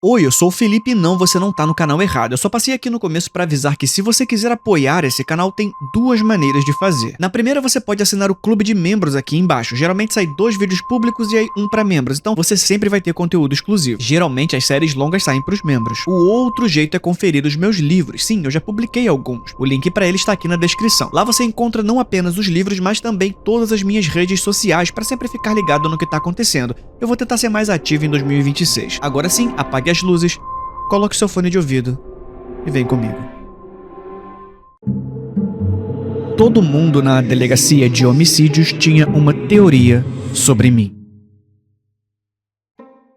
Oi, eu sou o Felipe e não, você não tá no canal errado. Eu só passei aqui no começo pra avisar que se você quiser apoiar esse canal, tem duas maneiras de fazer. Na primeira, você pode assinar o clube de membros aqui embaixo. Geralmente sai 2 vídeos públicos e aí um pra membros, então você sempre vai ter conteúdo exclusivo. Geralmente as séries longas saem pros membros. O outro jeito é conferir os meus livros. Sim, eu já publiquei alguns. O link pra eles tá aqui na descrição. Lá você encontra não apenas os livros, mas também todas as minhas redes sociais pra sempre ficar ligado no que tá acontecendo. Eu vou tentar ser mais ativo em 2026. Agora sim, apague as luzes, coloque seu fone de ouvido e vem comigo. Todo mundo na delegacia de homicídios tinha uma teoria sobre mim.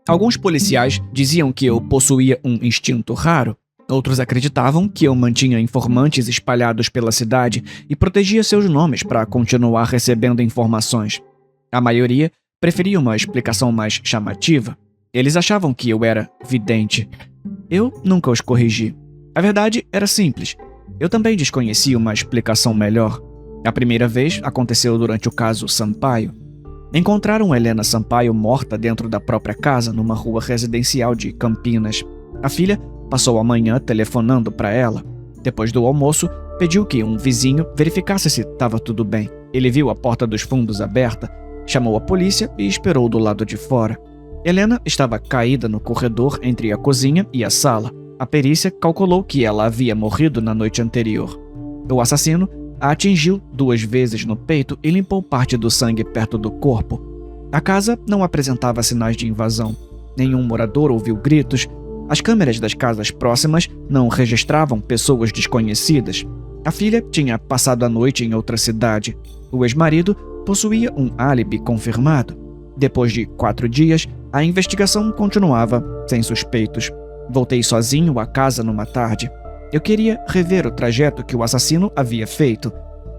Alguns policiais diziam que eu possuía um instinto raro. Outros acreditavam que eu mantinha informantes espalhados pela cidade e protegia seus nomes para continuar recebendo informações. A maioria preferia uma explicação mais chamativa. Eles achavam que eu era vidente. Eu nunca os corrigi. A verdade era simples. Eu também desconhecia uma explicação melhor. A primeira vez aconteceu durante o caso Sampaio. Encontraram Helena Sampaio morta dentro da própria casa numa rua residencial de Campinas. A filha passou a manhã telefonando para ela. Depois do almoço, pediu que um vizinho verificasse se estava tudo bem. Ele viu a porta dos fundos aberta, chamou a polícia e esperou do lado de fora. Helena estava caída no corredor entre a cozinha e a sala. A perícia calculou que ela havia morrido na noite anterior. O assassino a atingiu 2 vezes no peito e limpou parte do sangue perto do corpo. A casa não apresentava sinais de invasão. Nenhum morador ouviu gritos. As câmeras das casas próximas não registravam pessoas desconhecidas. A filha tinha passado a noite em outra cidade. O ex-marido possuía um álibi confirmado. Depois de 4 dias, a investigação continuava sem suspeitos. Voltei sozinho à casa numa tarde. Eu queria rever o trajeto que o assassino havia feito.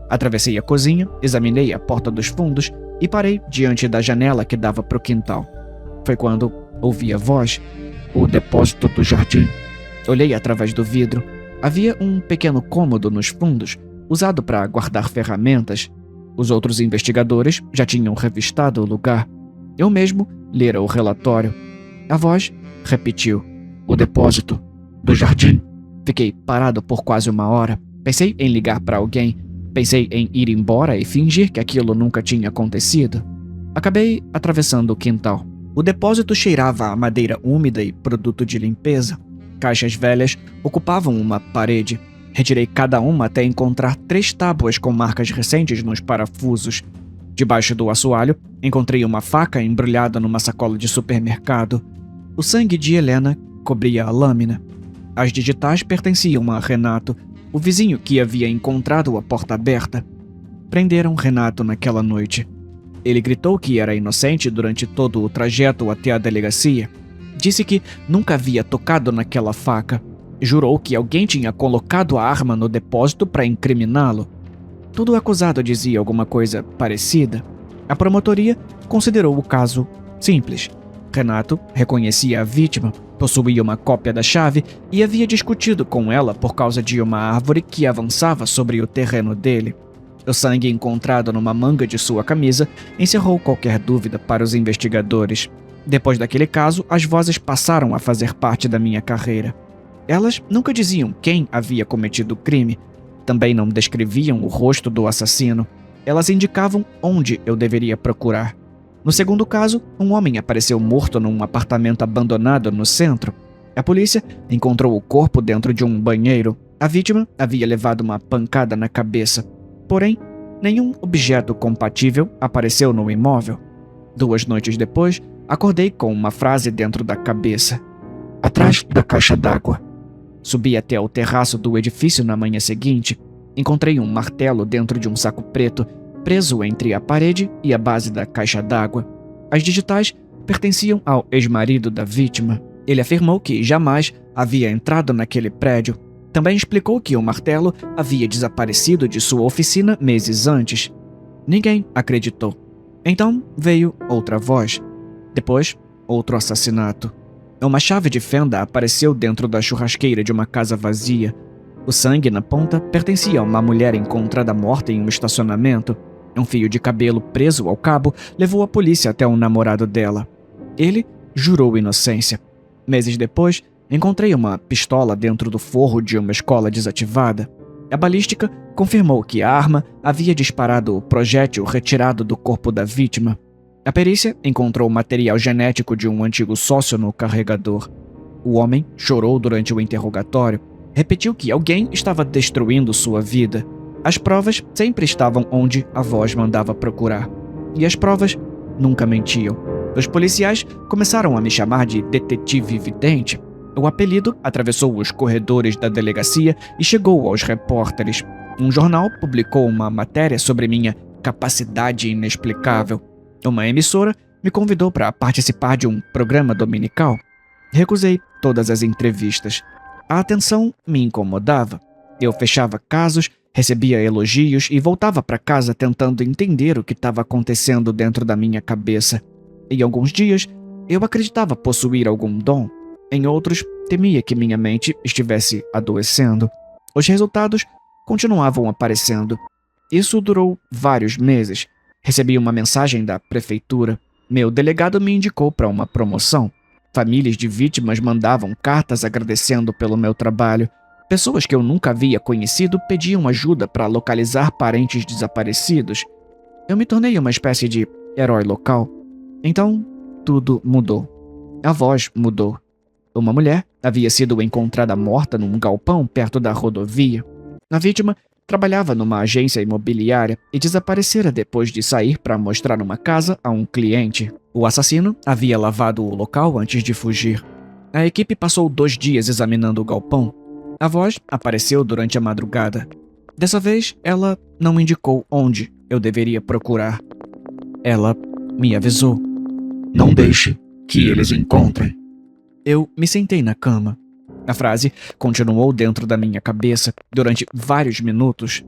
Atravessei a cozinha, examinei a porta dos fundos e parei diante da janela que dava para o quintal. Foi quando ouvi a voz: "O depósito do jardim." Olhei através do vidro. Havia um pequeno cômodo nos fundos, usado para guardar ferramentas. Os outros investigadores já tinham revistado o lugar. Eu mesmo lera o relatório. A voz repetiu: "O depósito do jardim." Fiquei parado por quase 1 hora. Pensei em ligar para alguém. Pensei em ir embora e fingir que aquilo nunca tinha acontecido. Acabei atravessando o quintal. O depósito cheirava a madeira úmida e produto de limpeza. Caixas velhas ocupavam uma parede. Retirei cada uma até encontrar 3 tábuas com marcas recentes nos parafusos. Debaixo do assoalho, encontrei uma faca embrulhada numa sacola de supermercado. O sangue de Helena cobria a lâmina. As digitais pertenciam a Renato, o vizinho que havia encontrado a porta aberta. Prenderam Renato naquela noite. Ele gritou que era inocente durante todo o trajeto até a delegacia. Disse que nunca havia tocado naquela faca. Jurou que alguém tinha colocado a arma no depósito para incriminá-lo. Todo acusado dizia alguma coisa parecida. A promotoria considerou o caso simples. Renato reconhecia a vítima, possuía uma cópia da chave e havia discutido com ela por causa de uma árvore que avançava sobre o terreno dele. O sangue encontrado numa manga de sua camisa encerrou qualquer dúvida para os investigadores. Depois daquele caso, as vozes passaram a fazer parte da minha carreira. Elas nunca diziam quem havia cometido o crime. Também não descreviam o rosto do assassino. Elas indicavam onde eu deveria procurar. No segundo caso, um homem apareceu morto num apartamento abandonado no centro. A polícia encontrou o corpo dentro de um banheiro. A vítima havia levado uma pancada na cabeça. Porém, nenhum objeto compatível apareceu no imóvel. 2 noites depois, acordei com uma frase dentro da cabeça: "Atrás da caixa d'água." Subi até o terraço do edifício na manhã seguinte. Encontrei um martelo dentro de um saco preto, preso entre a parede e a base da caixa d'água. As digitais pertenciam ao ex-marido da vítima. Ele afirmou que jamais havia entrado naquele prédio. Também explicou que o martelo havia desaparecido de sua oficina meses antes. Ninguém acreditou. Então veio outra voz. Depois, outro assassinato. Uma chave de fenda apareceu dentro da churrasqueira de uma casa vazia. O sangue na ponta pertencia a uma mulher encontrada morta em um estacionamento. Um fio de cabelo preso ao cabo levou a polícia até o namorado dela. Ele jurou inocência. Meses depois, encontrei uma pistola dentro do forro de uma escola desativada. A balística confirmou que a arma havia disparado o projétil retirado do corpo da vítima. A perícia encontrou material genético de um antigo sócio no carregador. O homem chorou durante o interrogatório. Repetiu que alguém estava destruindo sua vida. As provas sempre estavam onde a voz mandava procurar. E as provas nunca mentiam. Os policiais começaram a me chamar de Detetive Vidente. O apelido atravessou os corredores da delegacia e chegou aos repórteres. Um jornal publicou uma matéria sobre minha capacidade inexplicável. Uma emissora me convidou para participar de um programa dominical. Recusei todas as entrevistas. A atenção me incomodava. Eu fechava casos, recebia elogios e voltava para casa tentando entender o que estava acontecendo dentro da minha cabeça. Em alguns dias, eu acreditava possuir algum dom. Em outros, temia que minha mente estivesse adoecendo. Os resultados continuavam aparecendo. Isso durou vários meses. Recebi uma mensagem da prefeitura. Meu delegado me indicou para uma promoção. Famílias de vítimas mandavam cartas agradecendo pelo meu trabalho. Pessoas que eu nunca havia conhecido pediam ajuda para localizar parentes desaparecidos. Eu me tornei uma espécie de herói local. Então, tudo mudou. A voz mudou. Uma mulher havia sido encontrada morta num galpão perto da rodovia. A vítima trabalhava numa agência imobiliária e desaparecera depois de sair para mostrar uma casa a um cliente. O assassino havia lavado o local antes de fugir. A equipe passou 2 dias examinando o galpão. A voz apareceu durante a madrugada. Dessa vez, ela não indicou onde eu deveria procurar. Ela me avisou. Não deixe que eles encontrem. Eu me sentei na cama. A frase continuou dentro da minha cabeça durante vários minutos.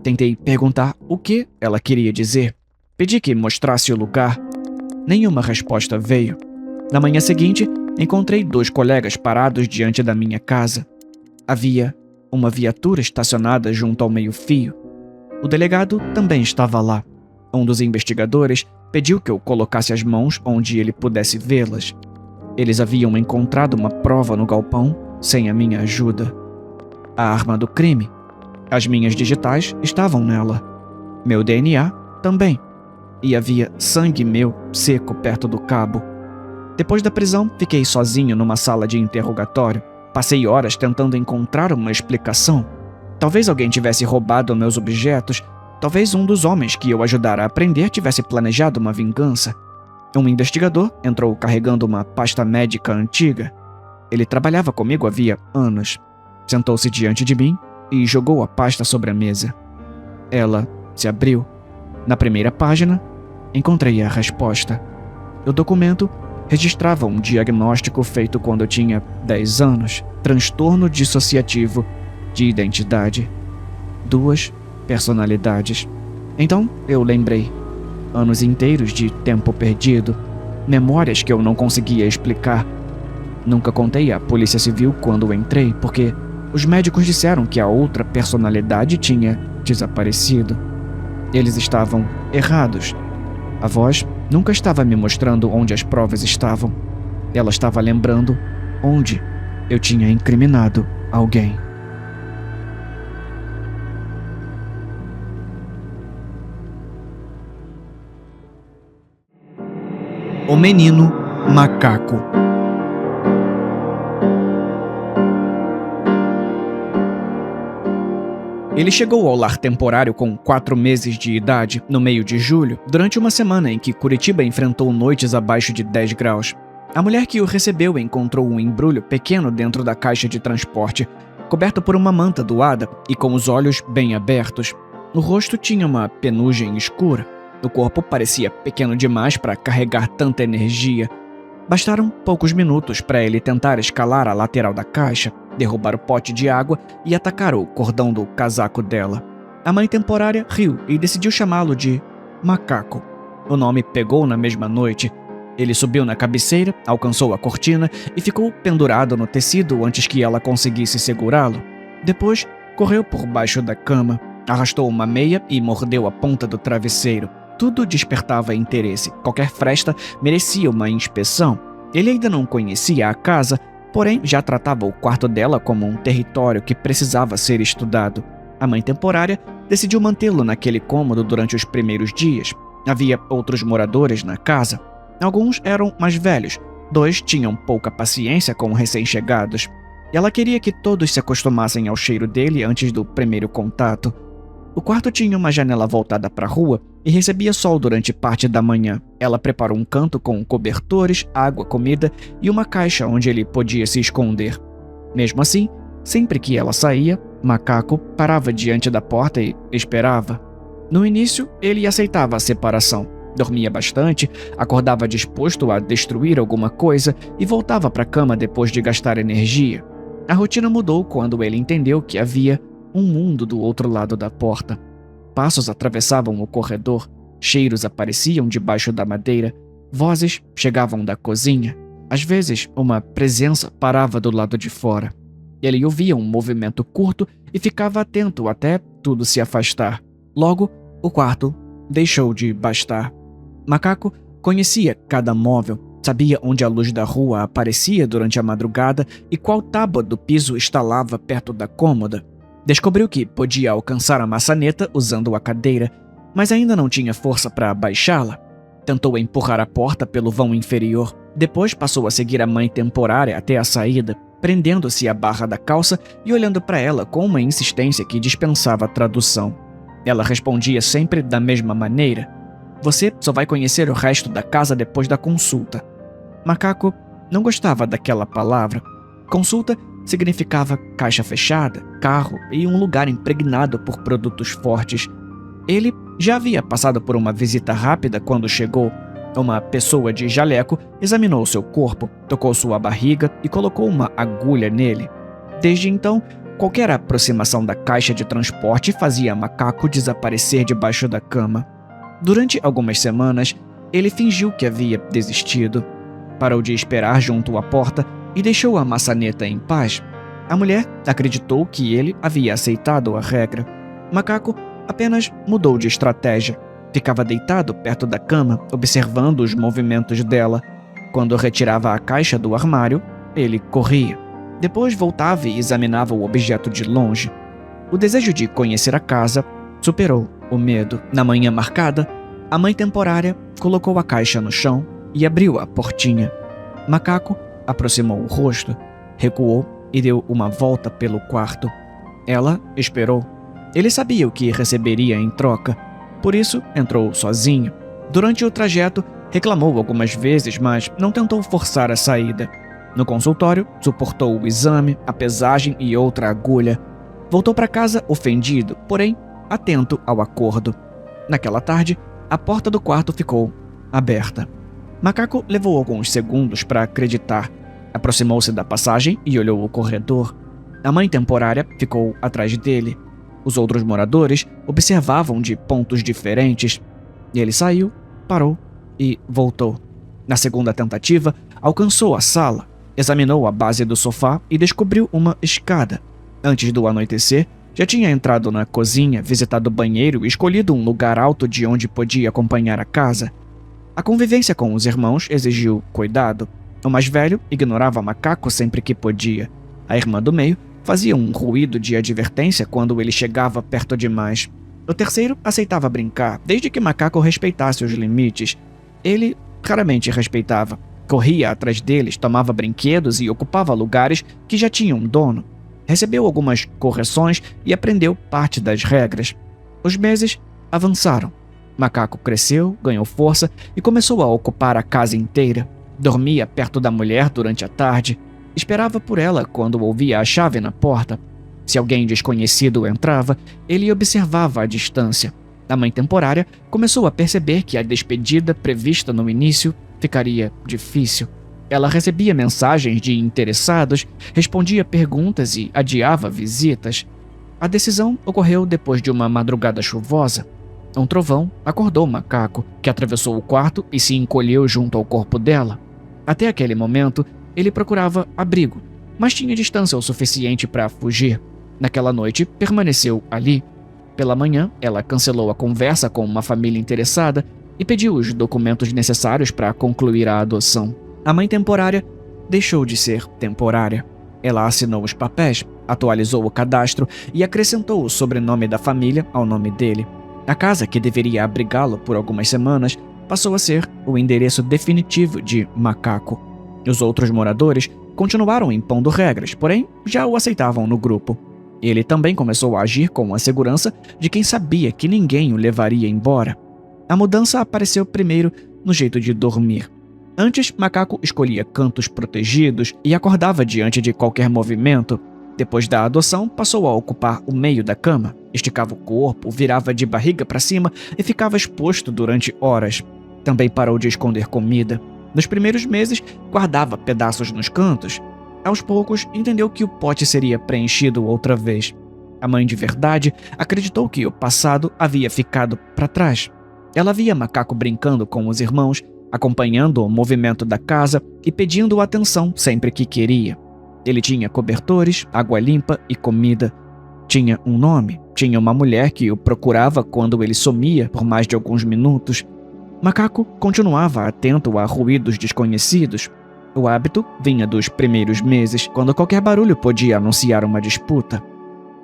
Tentei perguntar o que ela queria dizer. Pedi que mostrasse o lugar. Nenhuma resposta veio. Na manhã seguinte, encontrei 2 colegas parados diante da minha casa. Havia uma viatura estacionada junto ao meio-fio. O delegado também estava lá. Um dos investigadores pediu que eu colocasse as mãos onde ele pudesse vê-las. Eles haviam encontrado uma prova no galpão sem a minha ajuda. A arma do crime. As minhas digitais estavam nela. Meu DNA também. E havia sangue meu seco perto do cabo. Depois da prisão, fiquei sozinho numa sala de interrogatório. Passei horas tentando encontrar uma explicação. Talvez alguém tivesse roubado meus objetos. Talvez um dos homens que eu ajudara a prender tivesse planejado uma vingança. Um investigador entrou carregando uma pasta médica antiga. Ele trabalhava comigo havia anos. Sentou-se diante de mim e jogou a pasta sobre a mesa. Ela se abriu. Na primeira página, encontrei a resposta. O documento registrava um diagnóstico feito quando eu tinha 10 anos. Transtorno dissociativo de identidade. 2 personalidades. Então, eu lembrei. Anos inteiros de tempo perdido. Memórias que eu não conseguia explicar. Nunca contei à Polícia Civil quando entrei, porque os médicos disseram que a outra personalidade tinha desaparecido. Eles estavam errados. A voz nunca estava me mostrando onde as provas estavam. Ela estava lembrando onde eu tinha incriminado alguém. O menino macaco. Ele chegou ao lar temporário com 4 meses de idade, no meio de julho, durante uma semana em que Curitiba enfrentou noites abaixo de 10 graus. A mulher que o recebeu encontrou um embrulho pequeno dentro da caixa de transporte, coberto por uma manta doada e com os olhos bem abertos. No rosto tinha uma penugem escura. O corpo parecia pequeno demais para carregar tanta energia. Bastaram poucos minutos para ele tentar escalar a lateral da caixa, derrubar o pote de água e atacar o cordão do casaco dela. A mãe temporária riu e decidiu chamá-lo de Macaco. O nome pegou na mesma noite. Ele subiu na cabeceira, alcançou a cortina e ficou pendurado no tecido antes que ela conseguisse segurá-lo. Depois, correu por baixo da cama, arrastou uma meia e mordeu a ponta do travesseiro. Tudo despertava interesse. Qualquer fresta merecia uma inspeção. Ele ainda não conhecia a casa, porém já tratava o quarto dela como um território que precisava ser estudado. A mãe temporária decidiu mantê-lo naquele cômodo durante os primeiros dias. Havia outros moradores na casa. Alguns eram mais velhos, 2 tinham pouca paciência com recém-chegados. Ela queria que todos se acostumassem ao cheiro dele antes do primeiro contato. O quarto tinha uma janela voltada para a rua e recebia sol durante parte da manhã. Ela preparou um canto com cobertores, água, comida e uma caixa onde ele podia se esconder. Mesmo assim, sempre que ela saía, Macaco parava diante da porta e esperava. No início, ele aceitava a separação. Dormia bastante, acordava disposto a destruir alguma coisa e voltava para a cama depois de gastar energia. A rotina mudou quando ele entendeu que havia um mundo do outro lado da porta. Passos atravessavam o corredor, cheiros apareciam debaixo da madeira, vozes chegavam da cozinha. Às vezes, uma presença parava do lado de fora. Ele ouvia um movimento curto e ficava atento até tudo se afastar. Logo, o quarto deixou de bastar. Macaco conhecia cada móvel, sabia onde a luz da rua aparecia durante a madrugada e qual tábua do piso estalava perto da cômoda. Descobriu que podia alcançar a maçaneta usando a cadeira, mas ainda não tinha força para baixá-la. Tentou empurrar a porta pelo vão inferior. Depois passou a seguir a mãe temporária até a saída, prendendo-se à barra da calça e olhando para ela com uma insistência que dispensava tradução. Ela respondia sempre da mesma maneira: "Você só vai conhecer o resto da casa depois da consulta." Macaco não gostava daquela palavra. Consulta significava caixa fechada, carro e um lugar impregnado por produtos fortes. Ele já havia passado por uma visita rápida quando chegou. Uma pessoa de jaleco examinou seu corpo, tocou sua barriga e colocou uma agulha nele. Desde então, qualquer aproximação da caixa de transporte fazia Macaco desaparecer debaixo da cama. Durante algumas semanas, ele fingiu que havia desistido. Parou de esperar junto à porta e deixou a maçaneta em paz. A mulher acreditou que ele havia aceitado a regra. Macaco apenas mudou de estratégia. Ficava deitado perto da cama, observando os movimentos dela. Quando retirava a caixa do armário, ele corria. Depois voltava e examinava o objeto de longe. O desejo de conhecer a casa superou o medo. Na manhã marcada, a mãe temporária colocou a caixa no chão e abriu a portinha. Macaco aproximou o rosto, recuou e deu uma volta pelo quarto. Ela esperou. Ele sabia o que receberia em troca. Por isso, entrou sozinho. Durante o trajeto, reclamou algumas vezes, mas não tentou forçar a saída. No consultório, suportou o exame, a pesagem e outra agulha. Voltou para casa ofendido, porém atento ao acordo. Naquela tarde, a porta do quarto ficou aberta. Macaco levou alguns segundos para acreditar. Aproximou-se da passagem e olhou o corredor. A mãe temporária ficou atrás dele. Os outros moradores observavam de pontos diferentes. Ele saiu, parou e voltou. Na segunda tentativa, alcançou a sala, examinou a base do sofá e descobriu uma escada. Antes do anoitecer, já tinha entrado na cozinha, visitado o banheiro e escolhido um lugar alto de onde podia acompanhar a casa. A convivência com os irmãos exigiu cuidado. O mais velho ignorava Macaco sempre que podia. A irmã do meio fazia um ruído de advertência quando ele chegava perto demais. O terceiro aceitava brincar, desde que Macaco respeitasse os limites. Ele raramente respeitava. Corria atrás deles, tomava brinquedos e ocupava lugares que já tinham dono. Recebeu algumas correções e aprendeu parte das regras. Os meses avançaram. Macaco cresceu, ganhou força e começou a ocupar a casa inteira. Dormia perto da mulher durante a tarde. Esperava por ela quando ouvia a chave na porta. Se alguém desconhecido entrava, ele observava à distância. A mãe temporária começou a perceber que a despedida prevista no início ficaria difícil. Ela recebia mensagens de interessados, respondia perguntas e adiava visitas. A decisão ocorreu depois de uma madrugada chuvosa. Um trovão acordou Macaco, que atravessou o quarto e se encolheu junto ao corpo dela. Até aquele momento, ele procurava abrigo, mas tinha distância o suficiente para fugir. Naquela noite, permaneceu ali. Pela manhã, ela cancelou a conversa com uma família interessada e pediu os documentos necessários para concluir a adoção. A mãe temporária deixou de ser temporária. Ela assinou os papéis, atualizou o cadastro e acrescentou o sobrenome da família ao nome dele. A casa que deveria abrigá-lo por algumas semanas passou a ser o endereço definitivo de Macaco. Os outros moradores continuaram impondo regras, porém já o aceitavam no grupo. Ele também começou a agir com a segurança de quem sabia que ninguém o levaria embora. A mudança apareceu primeiro no jeito de dormir. Antes, Macaco escolhia cantos protegidos e acordava diante de qualquer movimento. Depois da adoção, passou a ocupar o meio da cama, esticava o corpo, virava de barriga para cima e ficava exposto durante horas. Também parou de esconder comida. Nos primeiros meses, guardava pedaços nos cantos. Aos poucos, entendeu que o pote seria preenchido outra vez. A mãe de verdade acreditou que o passado havia ficado para trás. Ela via Macaco brincando com os irmãos, acompanhando o movimento da casa e pedindo atenção sempre que queria. Ele tinha cobertores, água limpa e comida. Tinha um nome, tinha uma mulher que o procurava quando ele sumia por mais de alguns minutos. Macaco continuava atento a ruídos desconhecidos. O hábito vinha dos primeiros meses, quando qualquer barulho podia anunciar uma disputa.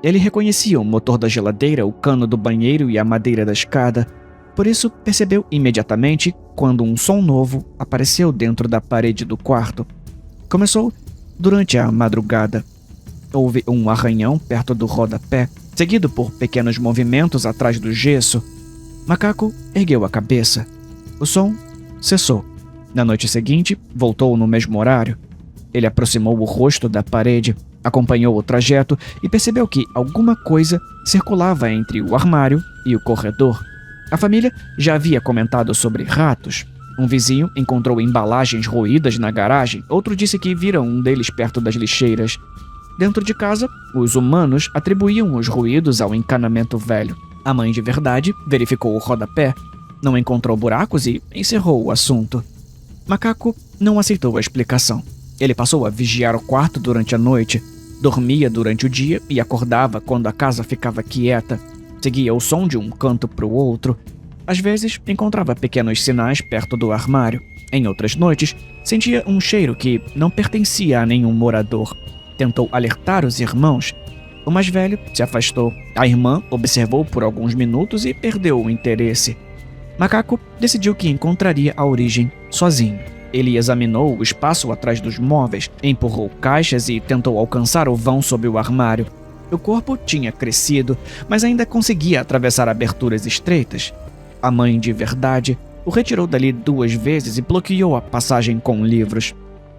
Ele reconhecia o motor da geladeira, o cano do banheiro e a madeira da escada. Por isso, percebeu imediatamente quando um som novo apareceu dentro da parede do quarto. Começou durante a madrugada. Houve um arranhão perto do rodapé, seguido por pequenos movimentos atrás do gesso. Macaco ergueu a cabeça. O som cessou. Na noite seguinte, voltou no mesmo horário. Ele aproximou o rosto da parede, acompanhou o trajeto e percebeu que alguma coisa circulava entre o armário e o corredor. A família já havia comentado sobre ratos. Um vizinho encontrou embalagens roídas na garagem, outro disse que viram um deles perto das lixeiras. Dentro de casa, os humanos atribuíam os ruídos ao encanamento velho. A mãe de verdade verificou o rodapé, não encontrou buracos e encerrou o assunto. Macaco não aceitou a explicação. Ele passou a vigiar o quarto durante a noite, dormia durante o dia e acordava quando a casa ficava quieta. Seguia o som de um canto para o outro. Às vezes, encontrava pequenos sinais perto do armário. Em outras noites, sentia um cheiro que não pertencia a nenhum morador. Tentou alertar os irmãos. O mais velho se afastou. A irmã observou por alguns minutos e perdeu o interesse. Macaco decidiu que encontraria a origem sozinho. Ele examinou o espaço atrás dos móveis, empurrou caixas e tentou alcançar o vão sob o armário. O corpo tinha crescido, mas ainda conseguia atravessar aberturas estreitas. A mãe de verdade o retirou dali 2 vezes e bloqueou a passagem com livros.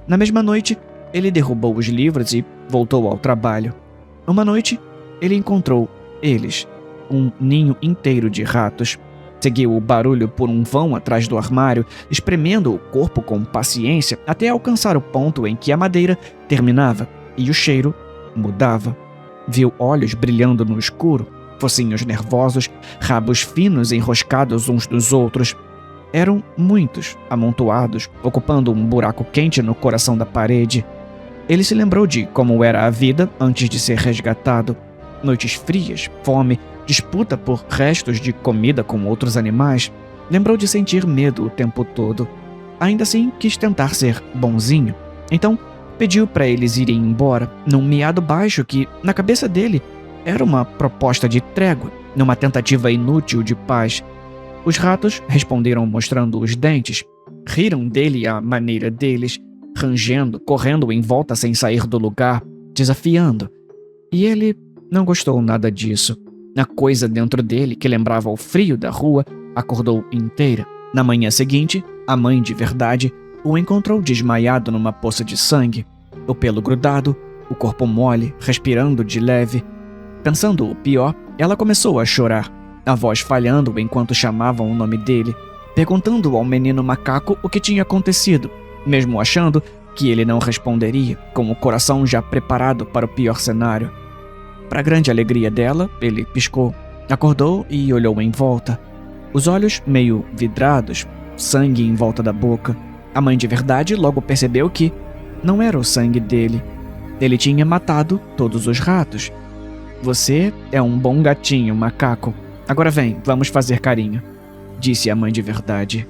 Na mesma noite, ele derrubou os livros e voltou ao trabalho. Uma noite, ele encontrou eles, um ninho inteiro de ratos. Seguiu o barulho por um vão atrás do armário, espremendo o corpo com paciência até alcançar o ponto em que a madeira terminava e o cheiro mudava. Viu olhos brilhando no escuro, focinhos nervosos, rabos finos enroscados uns dos outros. Eram muitos, amontoados, ocupando um buraco quente no coração da parede. Ele se lembrou de como era a vida antes de ser resgatado. Noites frias, fome, disputa por restos de comida com outros animais. Lembrou de sentir medo o tempo todo. Ainda assim, quis tentar ser bonzinho. Então, pediu para eles irem embora, num miado baixo que, na cabeça dele, era uma proposta de trégua, numa tentativa inútil de paz. Os ratos responderam mostrando os dentes. Riram dele à maneira deles, rangendo, correndo em volta sem sair do lugar, desafiando. E ele não gostou nada disso. A coisa dentro dele, que lembrava o frio da rua, acordou inteira. Na manhã seguinte, a mãe de verdade o encontrou desmaiado numa poça de sangue, o pelo grudado, o corpo mole, respirando de leve. Pensando o pior, ela começou a chorar, a voz falhando enquanto chamavam o nome dele, perguntando ao menino macaco o que tinha acontecido, mesmo achando que ele não responderia, com o coração já preparado para o pior cenário. Para grande alegria dela, ele piscou, acordou e olhou em volta. Os olhos meio vidrados, sangue em volta da boca. A mãe de verdade logo percebeu que não era o sangue dele. Ele tinha matado todos os ratos. Você é um bom gatinho, macaco. Agora vem, vamos fazer carinho, disse a mãe de verdade.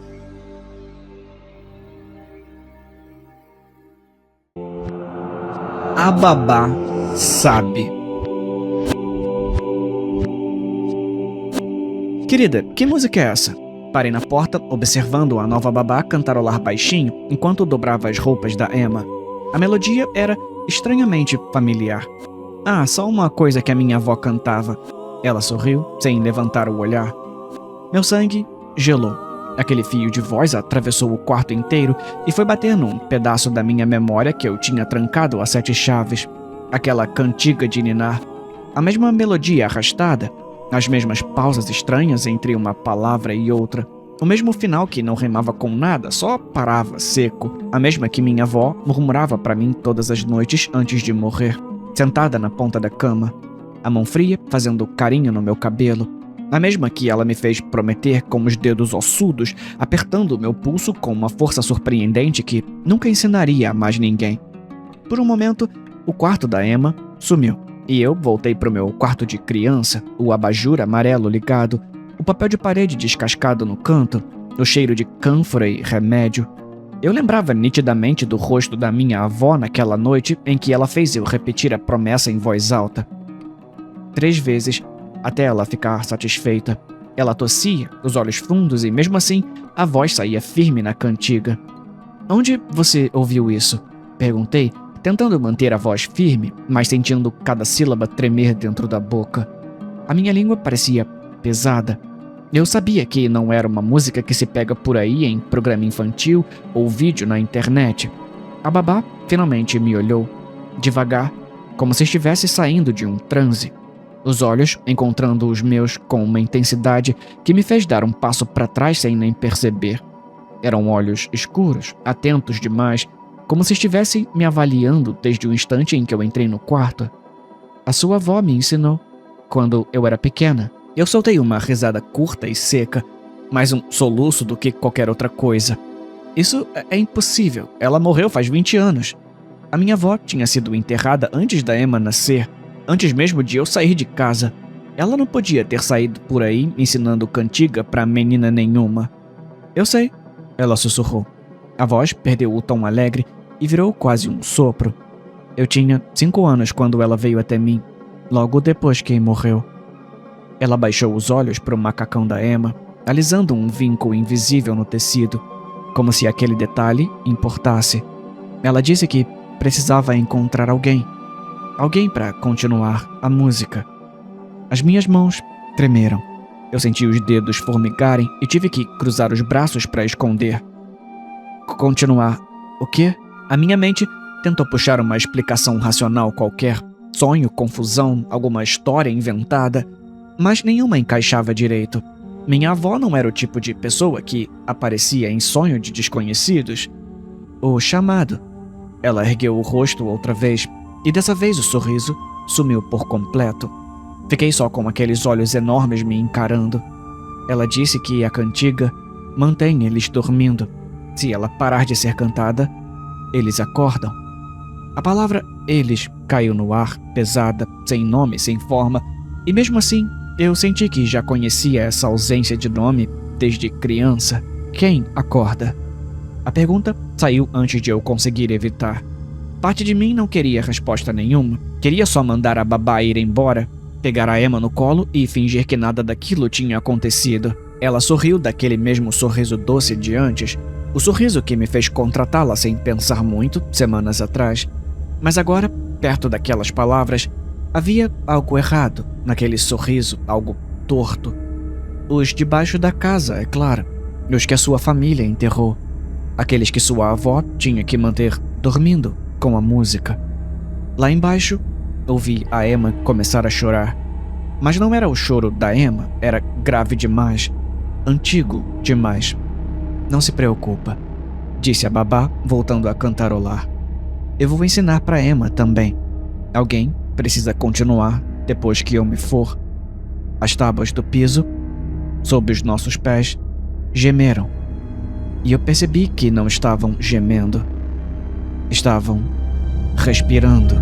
A babá sabe. Querida, que música é essa? Parei na porta, observando a nova babá cantarolar baixinho enquanto dobrava as roupas da Emma. A melodia era estranhamente familiar. Ah, só uma coisa que a minha avó cantava. Ela sorriu, sem levantar o olhar. Meu sangue gelou. Aquele fio de voz atravessou o quarto inteiro e foi bater num pedaço da minha memória que eu tinha trancado a 7 chaves. Aquela cantiga de ninar. A mesma melodia arrastada. As mesmas pausas estranhas entre uma palavra e outra. O mesmo final que não rimava com nada, só parava seco. A mesma que minha avó murmurava para mim todas as noites antes de morrer, sentada na ponta da cama. A mão fria fazendo carinho no meu cabelo. A mesma que ela me fez prometer com os dedos ossudos, apertando o meu pulso com uma força surpreendente que nunca ensinaria a mais ninguém. Por um momento, o quarto da Emma sumiu. E eu voltei pro meu quarto de criança, o abajur amarelo ligado, o papel de parede descascado no canto, o cheiro de cânfora e remédio. Eu lembrava nitidamente do rosto da minha avó naquela noite em que ela fez eu repetir a promessa em voz alta. 3 vezes, até ela ficar satisfeita. Ela tossia, os olhos fundos e, mesmo assim, a voz saía firme na cantiga. Onde você ouviu isso? Perguntei, tentando manter a voz firme, mas sentindo cada sílaba tremer dentro da boca. A minha língua parecia pesada. Eu sabia que não era uma música que se pega por aí em programa infantil ou vídeo na internet. A babá finalmente me olhou, devagar, como se estivesse saindo de um transe. Os olhos encontrando os meus com uma intensidade que me fez dar um passo para trás sem nem perceber. Eram olhos escuros, atentos demais, como se estivessem me avaliando desde o instante em que eu entrei no quarto. A sua avó me ensinou, quando eu era pequena. Eu soltei uma risada curta e seca, mais um soluço do que qualquer outra coisa. Isso é impossível, ela morreu faz 20 anos. A minha avó tinha sido enterrada antes da Emma nascer, antes mesmo de eu sair de casa. Ela não podia ter saído por aí ensinando cantiga pra menina nenhuma. Eu sei, ela sussurrou. A voz perdeu o tom alegre e virou quase um sopro. Eu tinha 5 anos quando ela veio até mim, logo depois que morreu. Ela baixou os olhos para o macacão da Emma, alisando um vinco invisível no tecido, como se aquele detalhe importasse. Ela disse que precisava encontrar alguém para continuar a música. As minhas mãos tremeram. Eu senti os dedos formigarem e tive que cruzar os braços para esconder. Continuar o quê? A minha mente tentou puxar uma explicação racional qualquer, sonho, confusão, alguma história inventada, mas nenhuma encaixava direito. Minha avó não era o tipo de pessoa que aparecia em sonho de desconhecidos. O chamado. Ela ergueu o rosto outra vez, e dessa vez o sorriso sumiu por completo. Fiquei só com aqueles olhos enormes me encarando. Ela disse que a cantiga mantém eles dormindo. Se ela parar de ser cantada, eles acordam. A palavra eles caiu no ar, pesada, sem nome, sem forma, e mesmo assim eu senti que já conhecia essa ausência de nome desde criança. Quem acorda? A pergunta saiu antes de eu conseguir evitar. Parte de mim não queria resposta nenhuma, queria só mandar a babá ir embora, pegar a Emma no colo e fingir que nada daquilo tinha acontecido. Ela sorriu daquele mesmo sorriso doce de antes, o sorriso que me fez contratá-la sem pensar muito, semanas atrás. Mas agora, perto daquelas palavras, havia algo errado naquele sorriso, algo torto. Os debaixo da casa, é claro. Os que a sua família enterrou. Aqueles que sua avó tinha que manter dormindo com a música. Lá embaixo, ouvi a Emma começar a chorar. Mas não era o choro da Emma, era grave demais, antigo demais. Não se preocupa, disse a babá, voltando a cantarolar. Eu vou ensinar para Emma também. Alguém precisa continuar depois que eu me for. As tábuas do piso, sob os nossos pés, gemeram. E eu percebi que não estavam gemendo. Estavam respirando.